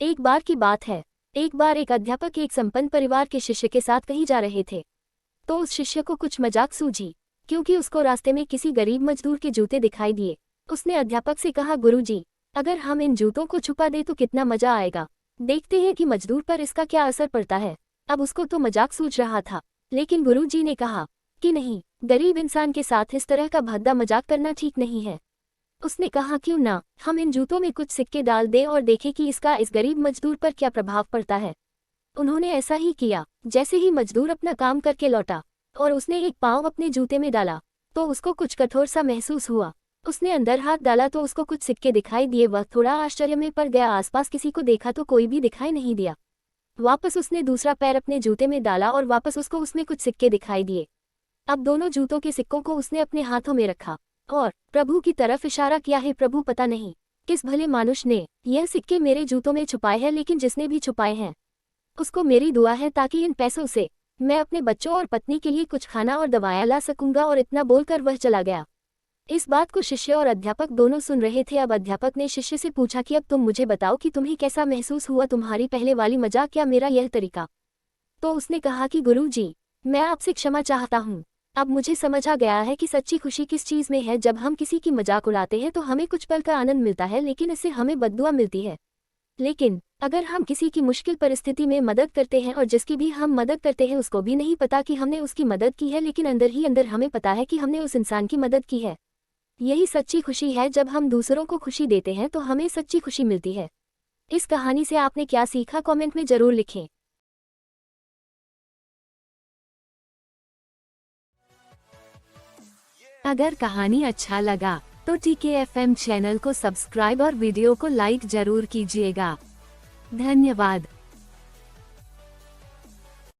एक बार की बात है। एक बार एक अध्यापक एक संपन्न परिवार के शिष्य के साथ कहीं जा रहे थे। तो उस शिष्य को कुछ मजाक सूझी, क्योंकि उसको रास्ते में किसी गरीब मजदूर के जूते दिखाई दिए। उसने अध्यापक से कहा, गुरुजी, अगर हम इन जूतों को छुपा दें तो कितना मजा आएगा। देखते हैं कि मजदूर पर इसका क्या असर पड़ता है। अब उसको तो मजाक सूझ रहा था, लेकिन गुरुजी ने कहा कि नहीं, गरीब इंसान के साथ इस तरह का भद्दा मजाक करना ठीक नहीं है। उसने कहा, क्यों ना हम इन जूतों में कुछ सिक्के डाल दें और देखें कि इसका इस गरीब मजदूर पर क्या प्रभाव पड़ता है। उन्होंने ऐसा ही किया। जैसे ही मजदूर अपना काम करके लौटा और उसने एक पाँव अपने जूते में डाला तो उसको कुछ कठोर सा महसूस हुआ। उसने अंदर हाथ डाला तो उसको कुछ सिक्के दिखाई दिए। वह थोड़ा आश्चर्य में पड़ गया। आसपास किसी को देखा तो कोई भी दिखाई नहीं दिया। वापस उसने दूसरा पैर अपने जूते में डाला और वापस उसको उसमें कुछ सिक्के दिखाई दिए। अब दोनों जूतों के सिक्कों को उसने अपने हाथों में रखा और प्रभु की तरफ इशारा किया है, प्रभु पता नहीं किस भले मानुष ने यह सिक्के मेरे जूतों में छुपाए हैं, लेकिन जिसने भी छुपाए हैं उसको मेरी दुआ है ताकि इन पैसों से मैं अपने बच्चों और पत्नी के लिए कुछ खाना और दवाएं ला सकूंगा। और इतना बोलकर वह चला गया। इस बात को शिष्य और अध्यापक दोनों सुन रहे थे। अब अध्यापक ने शिष्य से पूछा कि अब तुम मुझे बताओ कि तुम्हें कैसा महसूस हुआ, तुम्हारी पहले वाली मजाक या मेरा यह तरीका। तो उसने कहा कि गुरुजी, मैं आपसे क्षमा चाहता हूँ। अब मुझे समझ आ गया है कि सच्ची खुशी किस चीज़ में है। जब हम किसी की मजाक उड़ाते हैं तो हमें कुछ पल का आनंद मिलता है, लेकिन इससे हमें बद्दुआ मिलती है। लेकिन अगर हम किसी की मुश्किल परिस्थिति में मदद करते हैं और जिसकी भी हम मदद करते हैं उसको भी नहीं पता कि हमने उसकी मदद की है, लेकिन अंदर ही अंदर हमें पता है कि हमने उस इंसान की मदद की है। यही सच्ची खुशी है। जब हम दूसरों को खुशी देते हैं तो हमें सच्ची खुशी मिलती है। इस कहानी से आपने क्या सीखा, कमेंट में जरूर लिखें। अगर कहानी अच्छा लगा तो TKFM चैनल को सब्सक्राइब और वीडियो को लाइक जरूर कीजिएगा। धन्यवाद।